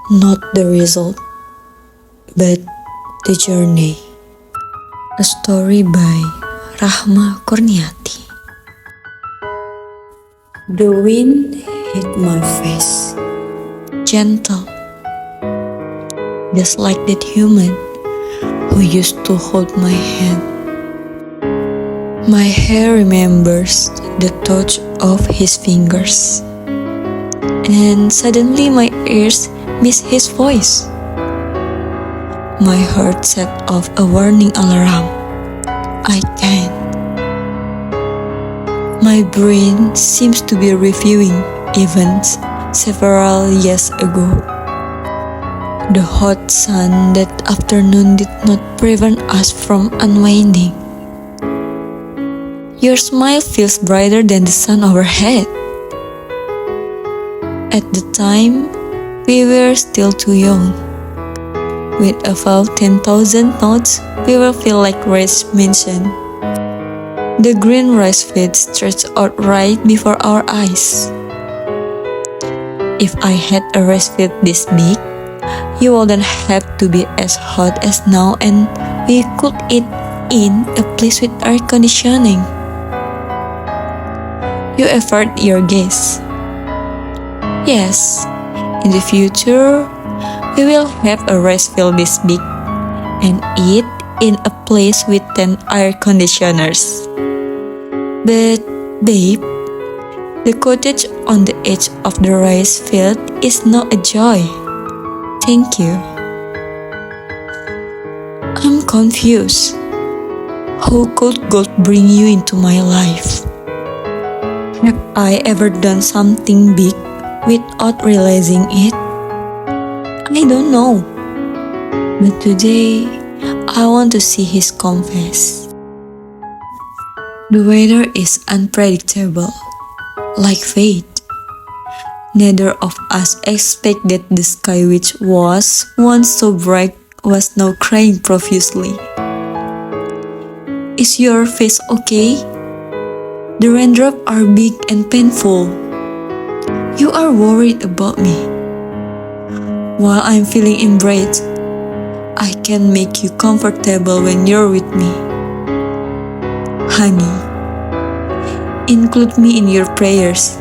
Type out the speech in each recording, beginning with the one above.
Not the result, but the journey. A story by Rahma Kurniati. The wind hit my face, gentle, just like that human who used to hold my hand. My hair remembers the touch of his fingers, and suddenly my ears miss his voice. My heart set off a warning alarm. I can't. My brain seems to be reviewing events several years ago. The hot sun that afternoon did not prevent us from unwinding. Your smile feels brighter than the sun overhead. At the time, we were still too young. With about 10,000 notes, we will feel like Rice mentioned. The green rice fields stretched out right before our eyes. If I had a rice field this big, you wouldn't have to be as hot as now, and we could eat in a place with air conditioning. You avert your gaze. Yes, in the future, we will have a rice field this big and eat in a place with 10 air conditioners. But, babe, the cottage on the edge of the rice field is not a joy. Thank you. I'm confused. How could God bring you into my life? Have I ever done something big without realizing it? I don't know. But today, I want to see his confess. The weather is unpredictable, like fate. Neither of us expected the sky, which was once so bright, was now crying profusely. Is your face okay? The raindrops are big and painful. You are worried about me. While I'm feeling embraced, I can make you comfortable when you're with me. Honey, include me in your prayers.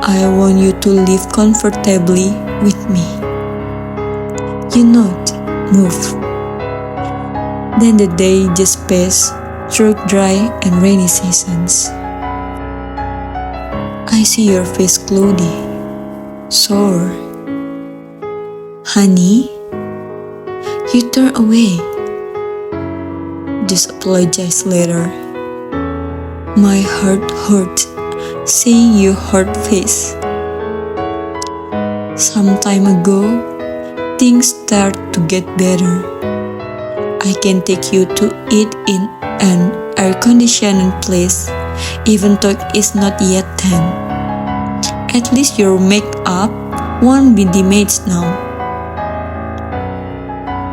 I want you to live comfortably with me. You nod, move. Then the day just passed through dry and rainy seasons. I see your face cloudy, sore. Honey, you turn away. Just apologize later. My heart hurts seeing your hurt face. Some time ago, things start to get better. I can take you to eat in an air-conditioned place, even though it's not yet 10. At least your makeup won't be damaged now.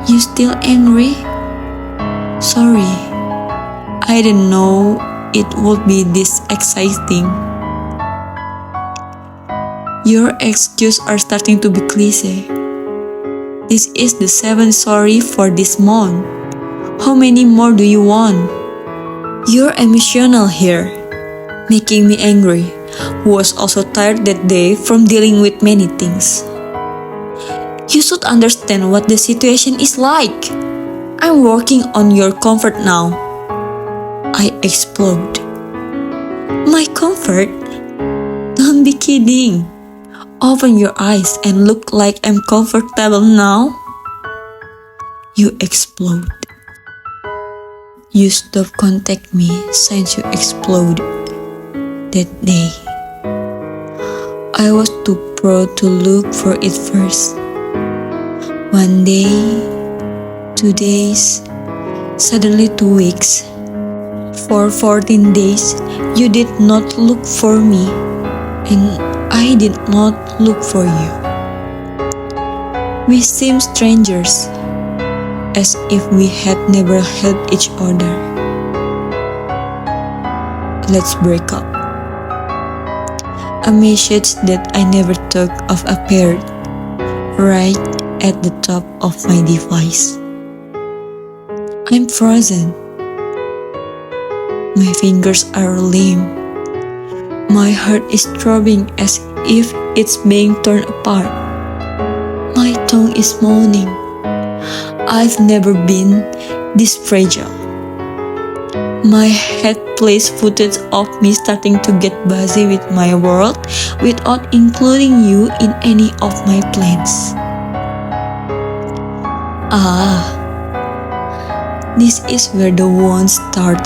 You still angry? Sorry, I didn't know it would be this exciting. Your excuses are starting to be cliche. This is the 7th sorry for this month. How many more do you want? You're emotional here, making me angry, who was also tired that day from dealing with many things. You should understand what the situation is like. I'm working on your comfort now. I explode. My comfort? Don't be kidding. Open your eyes and look like I'm comfortable now. You explode. You stop contact me since you explode that day. I was too proud to look for it first. One day, 2 days, suddenly 2 weeks. For 14 days, you did not look for me, and I did not look for you. We seemed strangers, as if we had never helped each other. Let's break up. A message that I never thought of appeared right at the top of my device. I'm frozen. My fingers are limp. My heart is throbbing as if it's being torn apart. My tongue is moaning. I've never been this fragile. My head plays footage of me starting to get busy with my world without including you in any of my plans. This is where the wounds start.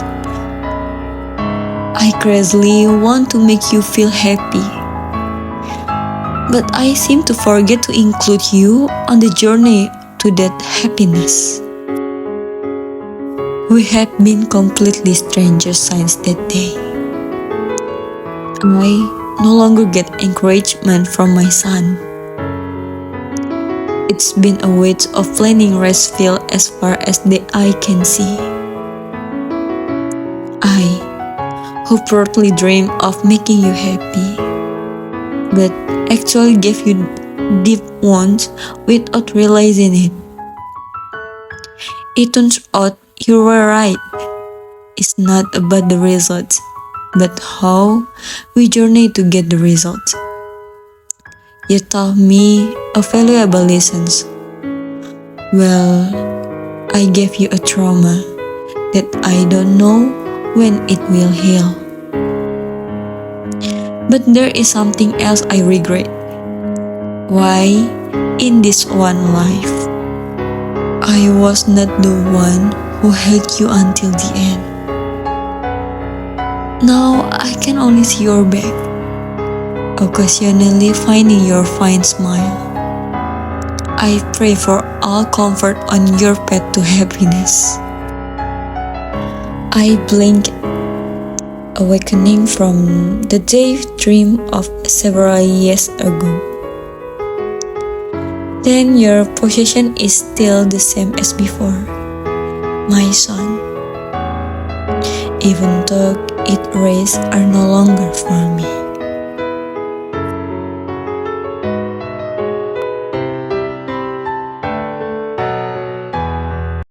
I crazily want to make you feel happy, but I seem to forget to include you on the journey to that happiness. We had been completely strangers since that day. I no longer get encouragement from my son. It's been a weight of planning rest field as far as the eye can see. I, who proudly dreamed of making you happy, but actually gave you deep wounds without realizing it. It turns out you were right. It's not about the results, but how we journey to get the results. You taught me a valuable lessons. Well, I gave you a trauma that I don't know when it will heal. But there is something else I regret. Why, in this one life, I was not the one who held you until the end. Now I can only see your back, occasionally finding your fine smile. I pray for all comfort on your path to happiness. I blink, awakening from the daydream of several years ago. Then your position is still the same as before, my son. Even though its rays are no longer fun.